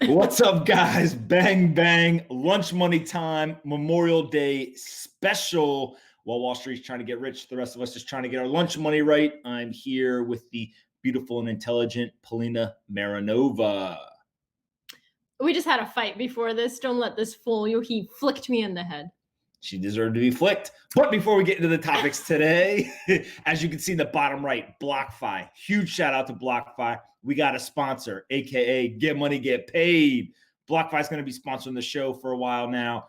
What's up, guys? Bang, bang. Lunch money time, Memorial Day special. While Wall Street's trying to get rich, the rest of us just trying to get our lunch money right. I'm here with the beautiful and intelligent Polina Marinova. We just had a fight before this. Don't let this fool you. He flicked me in the head. She deserved to be flicked. But before we get into the topics today, as you can see in the bottom right, BlockFi. Huge shout out to BlockFi. We got a sponsor, aka Get Money, Get Paid. BlockFi is going to be sponsoring the show for a while now.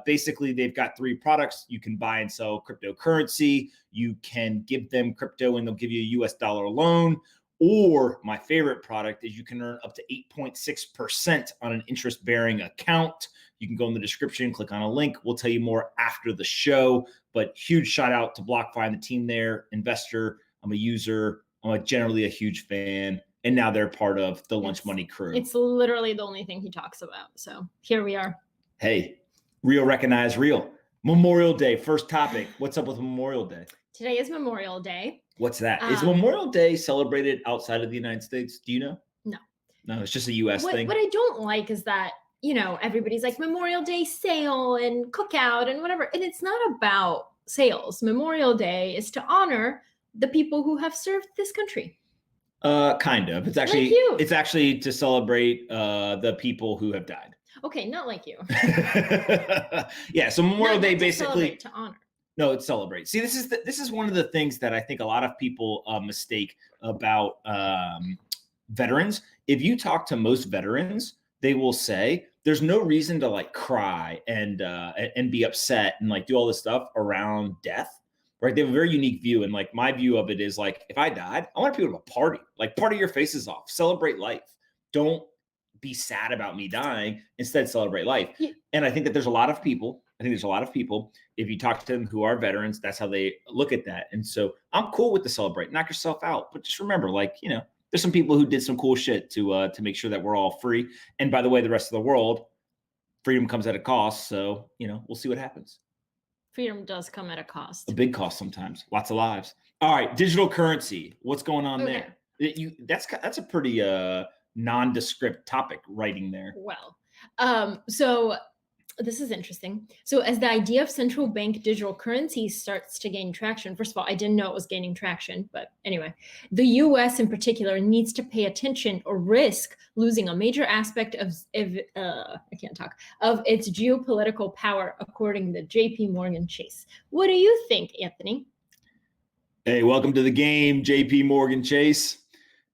Basically, they've got 3 products. You can buy and sell cryptocurrency. You can give them crypto and they'll give you a US dollar loan. Or my favorite product is you can earn up to 8.6% on an interest-bearing account. You can go in the description, click on a link. We'll tell you more after the show. But huge shout out to BlockFi and the team there. Investor, I'm a user. I'm generally a huge fan. And now they're part of the Lunch Money crew. It's literally the only thing he talks about. So here we are. Hey, real recognize real. Memorial Day, first topic. What's up with Memorial Day? Today is Memorial Day. What's that? Is Memorial Day celebrated outside of the United States? Do you know? No. No, it's just a U.S. thing. What I don't like is that, everybody's like Memorial Day sale and cookout and whatever. And it's not about sales. Memorial Day is to honor the people who have served this country. Kind of. It's actually like you. It's actually to celebrate the people who have died. Okay, not like you. Yeah. So Memorial Day basically to honor. No, it's celebrate. See, this is one of the things that I think a lot of people mistake about veterans. If you talk to most veterans, they will say there's no reason to like cry and be upset and like do all this stuff around death. Right? They have a very unique view, and like my view of it is like if I died, I want people to party, like party your faces off, celebrate life. Don't be sad about me dying. Instead, celebrate life. Yeah. And I think that there's a lot of people. If you talk to them who are veterans, that's how they look at that. And so I'm cool with the celebrate. Knock yourself out, but just remember, like there's some people who did some cool shit to make sure that we're all free. And by the way, the rest of the world, freedom comes at a cost. So we'll see what happens. Freedom does come at a cost. A big cost sometimes. Lots of lives. All right, digital currency. What's going on there? That's a pretty nondescript topic writing there. Well, so this is interesting. So as the idea of central bank digital currency starts to gain traction, first of all, I didn't know it was gaining traction, but anyway, the US in particular needs to pay attention or risk losing a major aspect of its geopolitical power, according to JP Morgan Chase. What do you think, Anthony? Hey, welcome to the game, JP Morgan Chase.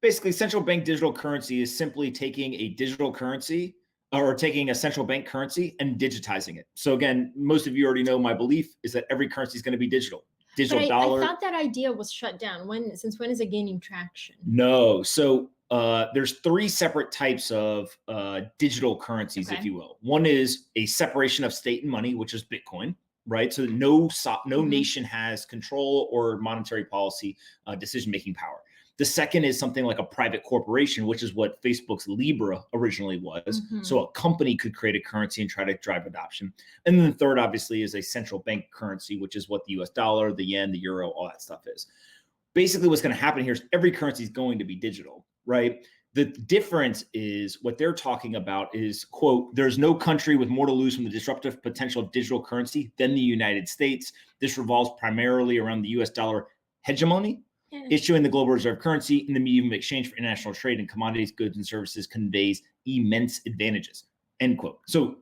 Basically, central bank digital currency is simply taking a digital currency or taking a central bank currency and digitizing it. So again, most of you already know my belief is that every currency is going to be digital. Digital dollar. I thought that idea was shut down. Since when is it gaining traction? No. So there's 3 separate types of digital currencies, if you will. One is a separation of state and money, which is Bitcoin, right? So no nation has control or monetary policy decision-making power. The second is something like a private corporation, which is what Facebook's Libra originally was. Mm-hmm. So a company could create a currency and try to drive adoption. And then the third, obviously, is a central bank currency, which is what the US dollar, the yen, the euro, all that stuff is. Basically, what's going to happen here is every currency is going to be digital, right? The difference is what they're talking about is, quote, there's no country with more to lose from the disruptive potential of digital currency than the United States. This revolves primarily around the US dollar hegemony. Issuing the global reserve currency in the medium of exchange for international trade in commodities, goods, and services conveys immense advantages, end quote. So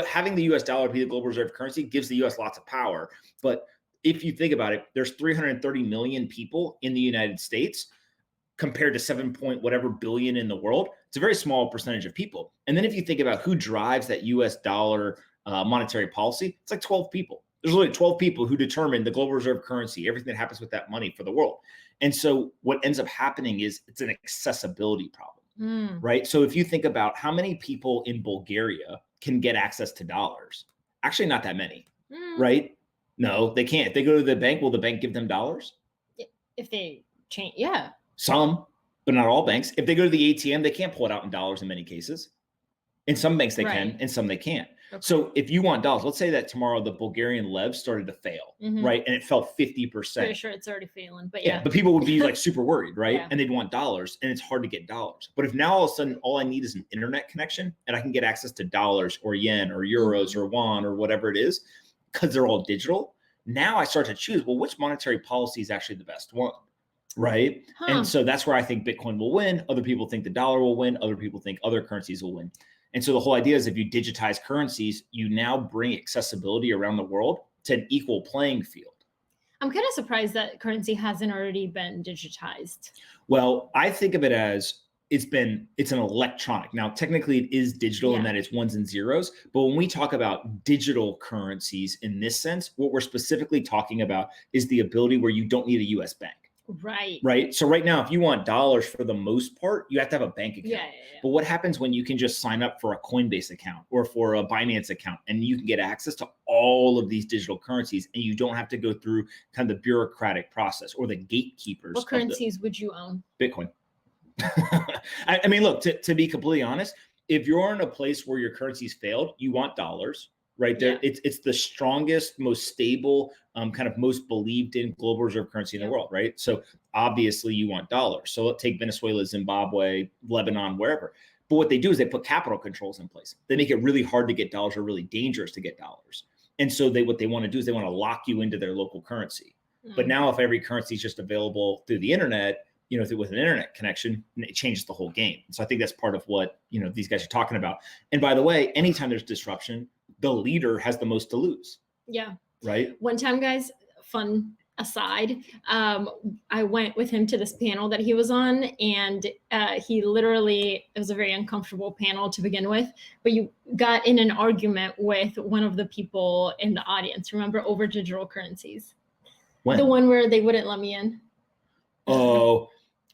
having the US dollar be the global reserve currency gives the US lots of power. But if you think about it, there's 330 million people in the United States compared to 7 point whatever billion in the world. It's a very small percentage of people. And then if you think about who drives that US dollar monetary policy, it's like 12 people. There's only 12 people who determine the global reserve currency, everything that happens with that money for the world. And so what ends up happening is it's an accessibility problem, right? So if you think about how many people in Bulgaria can get access to dollars, actually not that many, right? No, they can't. If they go to the bank, will the bank give them dollars? If they change, yeah. Some, but not all banks. If they go to the ATM, they can't pull it out in dollars in many cases. In some banks they can, in some they can't. Okay. So if you want dollars, let's say that tomorrow the Bulgarian lev started to fail, right? And it fell 50%. Pretty sure it's already failing, but yeah. But people would be like super worried, right? Yeah. And they'd want dollars, and it's hard to get dollars. But if now all of a sudden all I need is an internet connection and I can get access to dollars or yen or euros or won or whatever it is, because they're all digital, now I start to choose, well, which monetary policy is actually the best one? Right. And so that's where I think Bitcoin will win. Other people think the dollar will win. Other people think other currencies will win. And so the whole idea is if you digitize currencies, you now bring accessibility around the world to an equal playing field. I'm kind of surprised that currency hasn't already been digitized. Well, I think of it as it's an electronic. Now, technically it is digital in that it's ones and zeros. But when we talk about digital currencies in this sense, what we're specifically talking about is the ability where you don't need a US bank. Right. So right now, if you want dollars for the most part, you have to have a bank account. But what happens when you can just sign up for a Coinbase account or for a Binance account and you can get access to all of these digital currencies and you don't have to go through kind of the bureaucratic process or the gatekeepers? What currencies would you own? Bitcoin. I mean, look, to be completely honest, if you're in a place where your currency's failed, you want dollars. Right there, it's the strongest, most stable, kind of most believed in global reserve currency in the world, right? So obviously you want dollars. So let's take Venezuela, Zimbabwe, Lebanon, wherever. But what they do is they put capital controls in place. They make it really hard to get dollars or really dangerous to get dollars. And so what they want to do is they want to lock you into their local currency. But now if every currency is just available through the internet, with an internet connection, it changes the whole game. So I think that's part of what, these guys are talking about. And by the way, anytime there's disruption, the leader has the most to lose. Yeah. Right. One time, guys, fun aside, I went with him to this panel that he was on, and he literally, it was a very uncomfortable panel to begin with, but you got in an argument with one of the people in the audience, remember, over digital currencies. When? The one where they wouldn't let me in. Oh,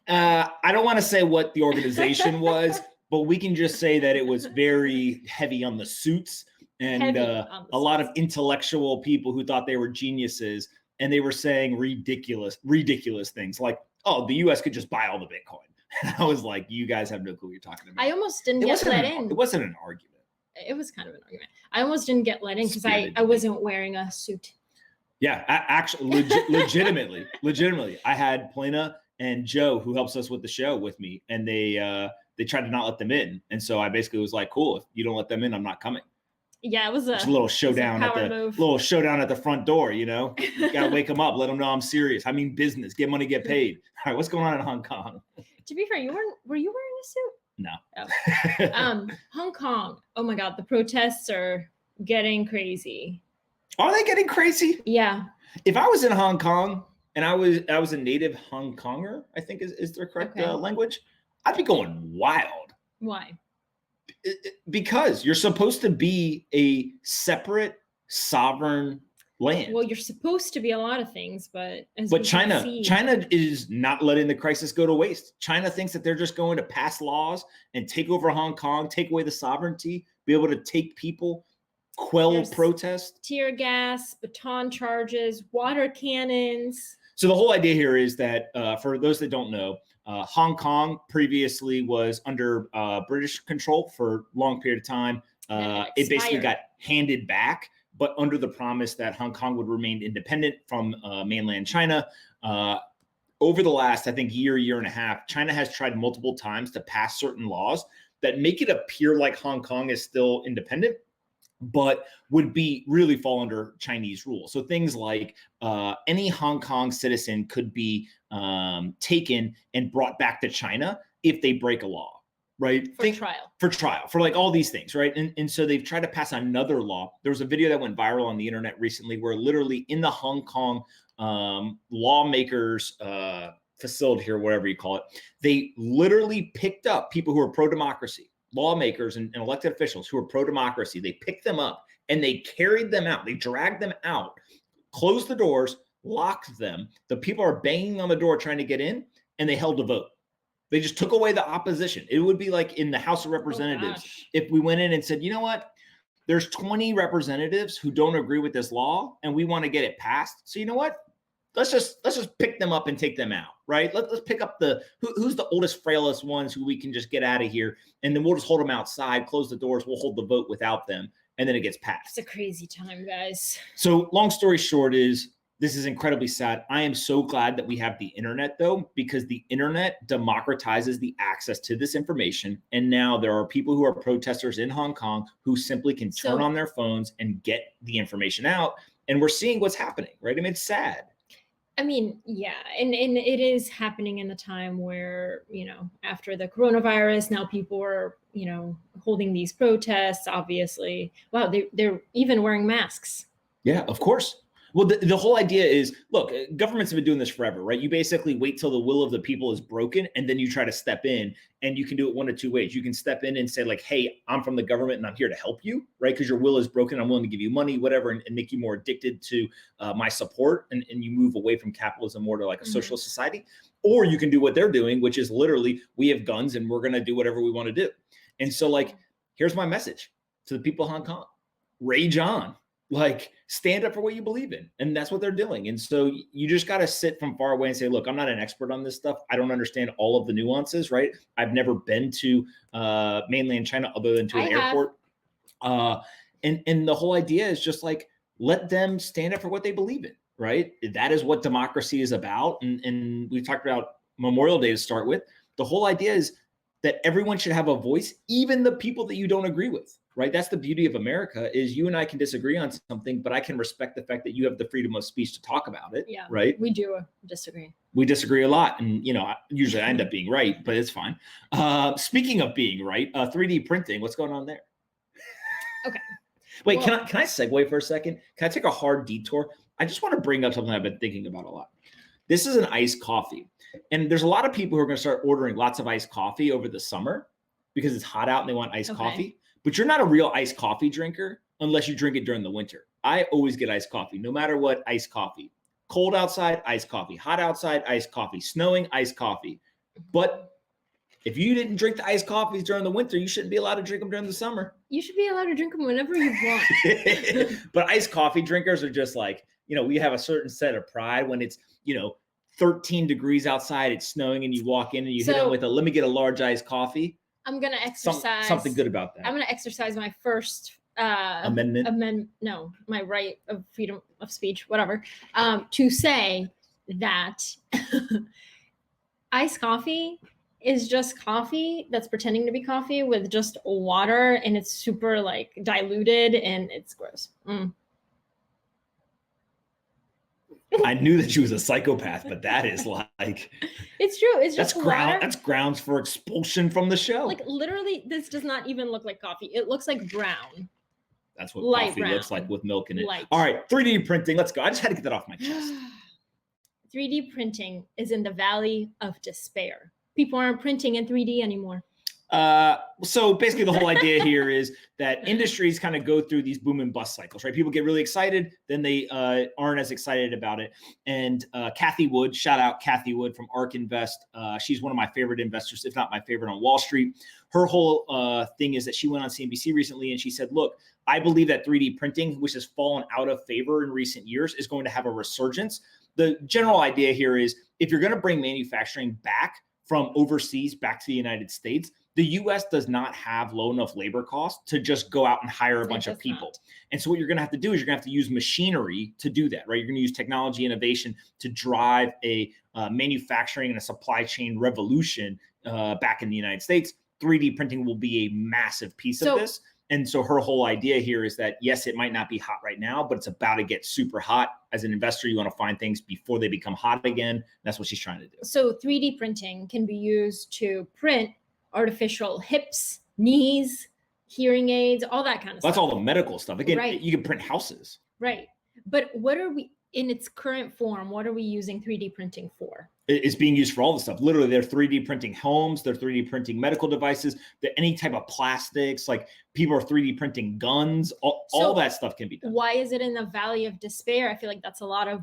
I don't want to say what the organization was, but we can just say that it was very heavy on the suits. And a lot of intellectual people who thought they were geniuses, and they were saying ridiculous things like, oh, the US could just buy all the Bitcoin. And I was like, you guys have no clue what you're talking about. I almost didn't get let in. It wasn't an argument. It was kind of an argument. I almost didn't get let in because I wasn't wearing a suit. Yeah, actually, legitimately. I had Polina and Joe, who helps us with the show, with me, and they tried to not let them in. And so I basically was like, cool, if you don't let them in, I'm not coming. Yeah, it was a little showdown at the front door. You gotta wake them up, let them know I'm serious. I mean business, get money, get paid. All right, what's going on in Hong Kong? To be fair, were you wearing a suit? No. Oh. Hong Kong. Oh my God, the protests are getting crazy. Are they getting crazy? Yeah. If I was in Hong Kong and I was a native Hong Konger, I think is their correct language, I'd be going wild. Why? Because you're supposed to be a separate sovereign land. Well, you're supposed to be a lot of things, but China is not letting the crisis go to waste. China thinks that they're just going to pass laws and take over Hong Kong, take away the sovereignty, be able to take people, quell protest. Tear gas, baton charges, water cannons. So the whole idea here is that for those that don't know, Hong Kong previously was under British control for a long period of time. It basically got handed back, but under the promise that Hong Kong would remain independent from mainland China. Over the last, I think, year and a half, China has tried multiple times to pass certain laws that make it appear like Hong Kong is still independent, but would really fall under Chinese rule. So things like any Hong Kong citizen could be taken and brought back to China if they break a law, right? For trial, for like all these things, right? And so they've tried to pass another law. There was a video that went viral on the internet recently where literally in the Hong Kong lawmakers facility here, whatever you call it, they literally picked up people who are pro-democracy, lawmakers and elected officials who are pro-democracy. They picked them up and they carried them out. They dragged them out, closed the doors, locked them. The people are banging on the door trying to get in, and they held a vote. They just took away the opposition. It would be like in the House of Representatives, if we went in and said, you know what, there's 20 representatives who don't agree with this law and we want to get it passed. So you know what? Let's just pick them up and take them out, right? Let's pick up who's the oldest, frailest ones who we can just get out of here. And then we'll just hold them outside, close the doors. We'll hold the vote without them. and then it gets passed. It's a crazy time, guys. So long story short is, this is incredibly sad. I am so glad that we have the internet, though, because the internet democratizes the access to this information. And now there are people who are protesters in Hong Kong who simply can turn on their phones and get the information out. And we're seeing what's happening, right? I mean, it's sad. I mean, yeah, and it is happening in the time where, after the coronavirus, now people are, holding these protests, obviously. Wow, they're even wearing masks. Yeah, of course. Well, the whole idea is, look, governments have been doing this forever, right? You basically wait till the will of the people is broken, and then you try to step in, and you can do it one of two ways. You can step in and say, like, hey, I'm from the government and I'm here to help you, right? Because your will is broken. I'm willing to give you money, whatever, and make you more addicted to my support. And you move away from capitalism more to like a socialist society. Or you can do what they're doing, which is literally, we have guns and we're going to do whatever we want to do. And so, like, here's my message to the people of Hong Kong: rage on. Like, stand up for what you believe in. And that's what they're doing. And so you just got to sit from far away and say, look, I'm not an expert on this stuff. I don't understand all of the nuances, right? I've never been to mainland China other than to an airport. And the whole idea is just like, let them stand up for what they believe in, right? That is what democracy is about. And we talked about Memorial Day to start with. The whole idea is that everyone should have a voice, even the people that you don't agree with. Right. That's the beauty of America, is you and I can disagree on something, but I can respect the fact that you have the freedom of speech to talk about it. Yeah. Right. We do disagree. We disagree a lot. And, usually I end up being right, but it's fine. Speaking of being right, 3D printing, what's going on there? Okay. Wait, can I segue for a second? Can I take a hard detour? I just want to bring up something I've been thinking about a lot. This is an iced coffee. And there's a lot of people who are going to start ordering lots of iced coffee over the summer because it's hot out and they want iced coffee. But you're not a real iced coffee drinker unless you drink it during the winter. I always get iced coffee, no matter what, iced coffee. Cold outside, iced coffee. Hot outside, iced coffee. Snowing, iced coffee. But if you didn't drink the iced coffees during the winter, you shouldn't be allowed to drink them during the summer. You should be allowed to drink them whenever you want. But iced coffee drinkers are just like, we have a certain set of pride when it's, 13 degrees outside, it's snowing, and you walk in and you hit them with let me get a large iced coffee. I'm going to exercise something good about that. I'm going to exercise my first amendment. No, my right of freedom of speech, whatever, to say that iced coffee is just coffee that's pretending to be coffee with just water, and it's super like diluted and it's gross. I knew that she was a psychopath, but that is like, it's true. It's just water. That's grounds for expulsion from the show. Like, literally, this does not even look like coffee. It looks like brown. That's what coffee looks like with milk in it. Light. All right, 3D printing. Let's go. I just had to get that off my chest. 3D printing is in the valley of despair. People aren't printing in 3D anymore. So basically the whole idea here is that industries kind of go through these boom and bust cycles, right? People get really excited, then they aren't as excited about it. And Kathy Wood, shout out Kathy Wood from ARK Invest. She's one of my favorite investors, if not my favorite on Wall Street. Her whole thing is that she went on CNBC recently and she said, look, I believe that 3D printing, which has fallen out of favor in recent years, is going to have a resurgence. The general idea here is, if you're going to bring manufacturing back from overseas back to the United States, the US does not have low enough labor costs to just go out and hire a bunch of people. And so what you're going to have to do is you're going to have to use machinery to do that, right? You're going to use technology innovation to drive a manufacturing and a supply chain revolution back in the United States. 3D printing will be a massive piece of this. And so her whole idea here is that, yes, it might not be hot right now, but it's about to get super hot. As an investor, you want to find things before they become hot again. That's what she's trying to do. So 3D printing can be used to print artificial hips, knees, hearing aids, all that kind of stuff. That's all the medical stuff. Again, you can print houses. Right. But what are we, in its current form, what are we using 3D printing for? It's being used for all the stuff. Literally, they're 3D printing homes. They're 3D printing medical devices. Any type of plastics, like people are 3D printing guns. All that stuff can be done. Why is it in the valley of despair? I feel like that's a lot of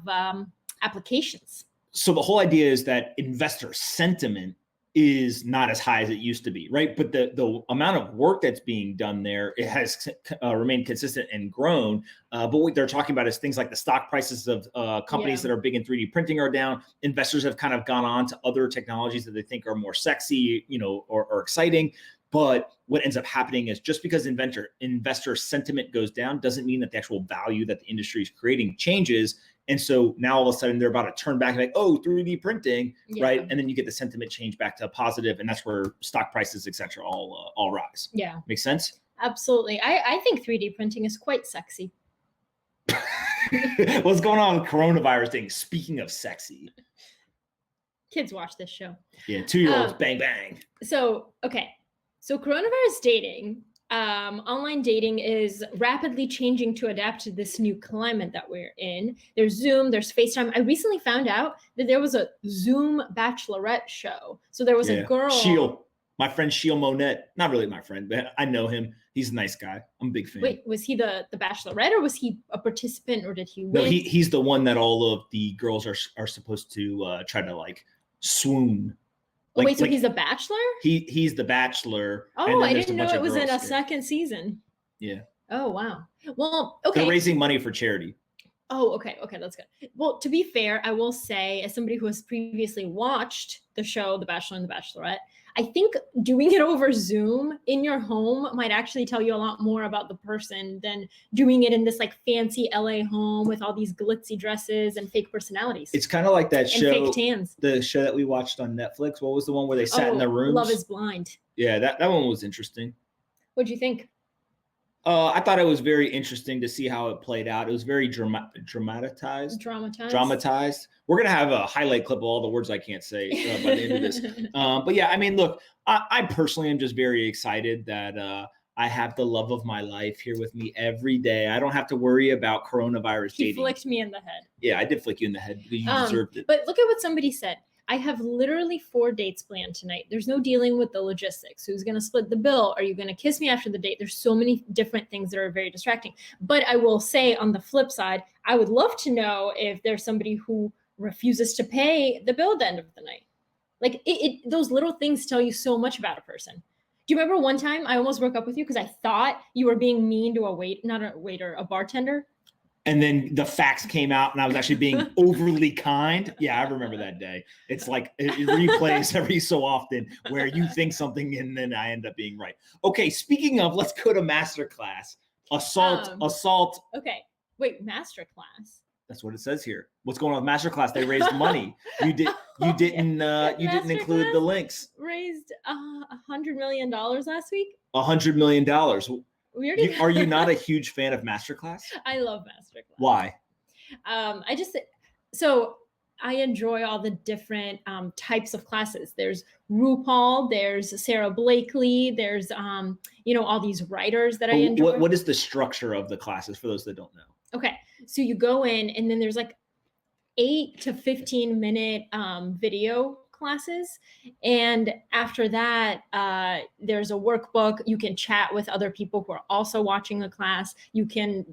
applications. So the whole idea is that investor sentiment is not as high as it used to be, right? But the amount of work that's being done there, it has remained consistent and grown. But what they're talking about is things like the stock prices of companies that are big in 3D printing are down. Investors have kind of gone on to other technologies that they think are more sexy, or exciting. But what ends up happening is just because investor sentiment goes down doesn't mean that the actual value that the industry is creating changes. And so now all of a sudden they're about to turn back and like, oh, 3D printing, right? And then you get the sentiment change back to a positive, and that's where stock prices, et cetera, all rise. Yeah. Makes sense? Absolutely. I think 3D printing is quite sexy. What's going on with coronavirus thing? Speaking of sexy. Kids watch this show. Yeah, 2-year-olds, bang, bang. So coronavirus dating, online dating is rapidly changing to adapt to this new climate that we're in. There's Zoom, there's FaceTime. I recently found out that there was a Zoom bachelorette show. So there was a girl. Sheil. My friend Sheil Monette. Not really my friend, but I know him. He's a nice guy. I'm a big fan. Wait, was he the bachelorette, or was he a participant, or did he win? No, he's the one that all of the girls are supposed to try to like swoon. Like, wait, so he's a bachelor? He's the bachelor. Oh, I didn't know it was in a second season. Yeah. Oh, wow. Well, okay. They're raising money for charity. Oh, okay. Okay, that's good. Well, to be fair, I will say, as somebody who has previously watched the show, The Bachelor and the Bachelorette, I think doing it over Zoom in your home might actually tell you a lot more about the person than doing it in this like fancy LA home with all these glitzy dresses and fake personalities. It's kind of like that show, and fake tans. The show that we watched on Netflix. What was the one where they sat in their rooms? Love is Blind. Yeah, that one was interesting. What'd you think? I thought it was very interesting to see how it played out. It was very dramatized. We're going to have a highlight clip of all the words I can't say by the end of this. But yeah, I mean, look, I personally am just very excited that I have the love of my life here with me every day. I don't have to worry about coronavirus dating. He flicked me in the head. Yeah, I did flick you in the head because you deserved it. But look at what somebody said. I have literally 4 dates planned tonight. There's no dealing with the logistics. Who's going to split the bill? Are you going to kiss me after the date? There's so many different things that are very distracting. But I will say on the flip side, I would love to know if there's somebody who refuses to pay the bill at the end of the night. Like those little things tell you so much about a person. Do you remember one time I almost broke up with you because I thought you were being mean to a bartender? And then the facts came out and I was actually being overly kind. Yeah, I remember that day. It's like it replays every so often where you think something and then I end up being right. Okay, speaking of, let's go to Masterclass. Assault. Okay, wait, Masterclass. That's what it says here. What's going on with Masterclass? They raised money. You didn't include the links. Raised $100 million last week. $100 million. Are you not a huge fan of Masterclass? I love Masterclass. Why? I enjoy all the different types of classes. There's RuPaul, there's Sarah Blakely, there's all these writers that I enjoy. What is the structure of the classes for those that don't know? Okay, so you go in and then there's like 8 to 15 minute video classes, and after that there's a workbook. You can chat with other people who are also watching the class. You can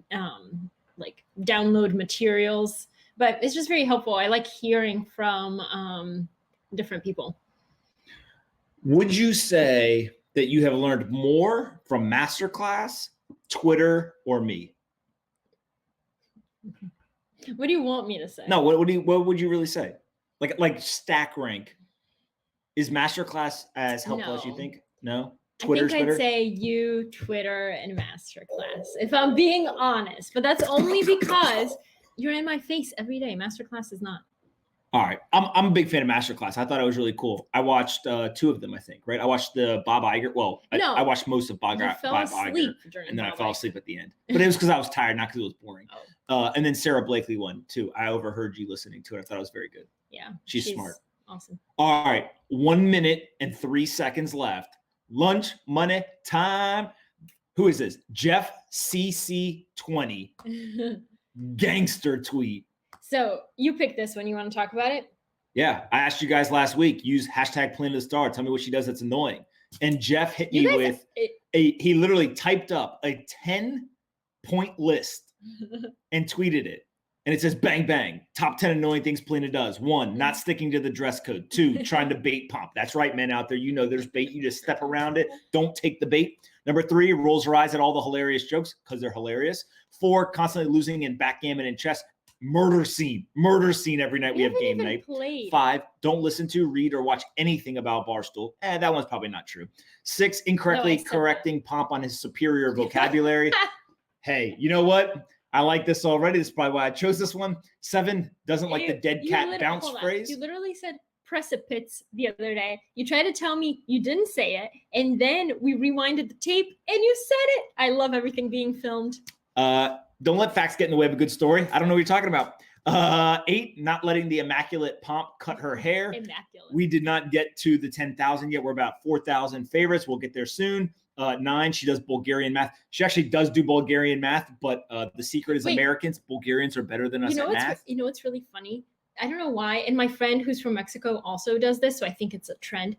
download materials, but it's just very helpful. I like hearing from different people. Would you say that you have learned more from Masterclass, Twitter, or me? What do you want me to say? No, what would you really say? Like stack rank. Is Masterclass as helpful as you think? No? Twitter's better? I'd say you, Twitter, and Masterclass, if I'm being honest. But that's only because you're in my face every day. Masterclass is not. All right. I'm a big fan of Masterclass. I thought it was really cool. I watched 2 of them, I think, right? I watched the Bob Iger. Well, I watched most of Bob Iger, and then I fell asleep at the end. But it was because I was tired, not because it was boring. And then Sarah Blakely one, too. I overheard you listening to it. I thought it was very good. Yeah. She's smart. Awesome. All right. 1 minute and 3 seconds left. Lunch, money, time. Who is this? Jeff CC20. Gangster tweet. So you picked this one. You want to talk about it? Yeah. I asked you guys last week, use hashtag Polina the Star. Tell me what she does that's annoying. And Jeff hit me with he literally typed up a 10-point list and tweeted it. And it says, bang, bang, top 10 annoying things Polina does. 1, not sticking to the dress code. 2, trying to bait Pomp. That's right, men out there. You know there's bait. You just step around it. Don't take the bait. Number 3, rolls her eyes at all the hilarious jokes because they're hilarious. 4, constantly losing in backgammon and chess. Murder scene every night we have game night. Played. 5, don't listen to, read, or watch anything about Barstool. That one's probably not true. 6, incorrectly correcting Pomp on his superior vocabulary. Hey, you know what? I like this already. This is probably why I chose this one. 7, doesn't like the dead cat bounce phrase. You literally said precipice the other day. You tried to tell me you didn't say it, and then we rewinded the tape, and you said it. I love everything being filmed. Don't let facts get in the way of a good story. I don't know what you're talking about. 8, not letting the immaculate Pomp cut her hair. Immaculate. We did not get to the 10,000 yet. We're about 4,000 favorites. We'll get there soon. 9, she does Bulgarian math. She actually does do Bulgarian math, but the secret is Americans. Bulgarians are better than us at math. You know what's really funny? I don't know why. And my friend who's from Mexico also does this, so I think it's a trend.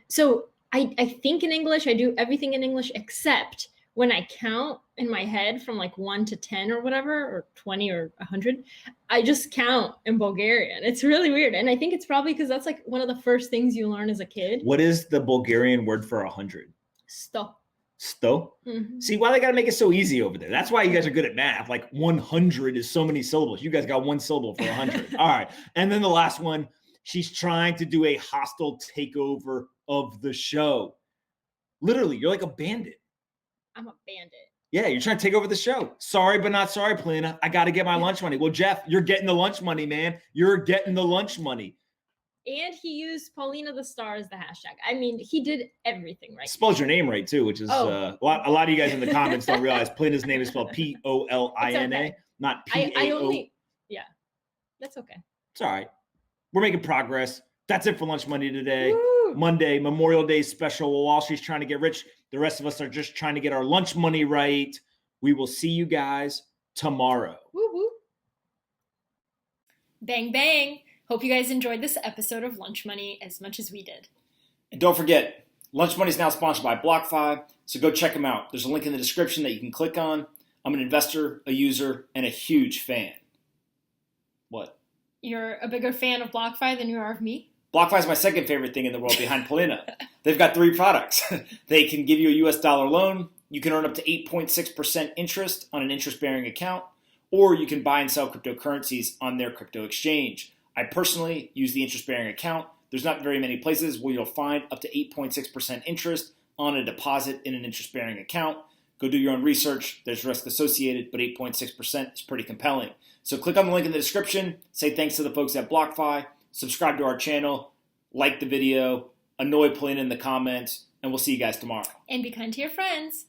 So I think in English, I do everything in English except when I count in my head from like 1 to 10 or whatever, or 20 or 100, I just count in Bulgarian. It's really weird. And I think it's probably because that's like one of the first things you learn as a kid. What is the Bulgarian word for 100? Sto. Sto? Mm-hmm. See, why they got to make it so easy over there? That's why you guys are good at math. Like 100 is so many syllables. You guys got one syllable for 100. All right. And then the last one, she's trying to do a hostile takeover of the show. Literally, you're like a bandit. I'm a bandit. Yeah, you're trying to take over the show. Sorry, but not sorry, Polina. I got to get my lunch money. Well, Jeff, you're getting the lunch money, man. You're getting the lunch money. And he used Polina the Star as the hashtag. I mean, he did everything right. Spells your name right, too, which is a lot of you guys in the comments don't realize Polina's name is spelled Polina, okay. Not P-A-O. Yeah, that's okay. It's all right. We're making progress. That's it for lunch money today. Woo! Monday, Memorial Day special. Wall Street's trying to get rich. The rest of us are just trying to get our lunch money right. We will see you guys tomorrow. Woo woo. Bang, bang. Hope you guys enjoyed this episode of Lunch Money as much as we did. And don't forget, Lunch Money is now sponsored by BlockFi, so go check them out. There's a link in the description that you can click on. I'm an investor, a user, and a huge fan. What? You're a bigger fan of BlockFi than you are of me? BlockFi is my second favorite thing in the world behind Polina. They've got 3 products. They can give you a US dollar loan. You can earn up to 8.6% interest on an interest-bearing account, or you can buy and sell cryptocurrencies on their crypto exchange. I personally use the interest-bearing account. There's not very many places where you'll find up to 8.6% interest on a deposit in an interest-bearing account. Go do your own research. There's risk associated, but 8.6% is pretty compelling. So click on the link in the description. Say thanks to the folks at BlockFi. Subscribe to our channel. Like the video. Annoy Polina in the comments. And we'll see you guys tomorrow. And be kind to your friends.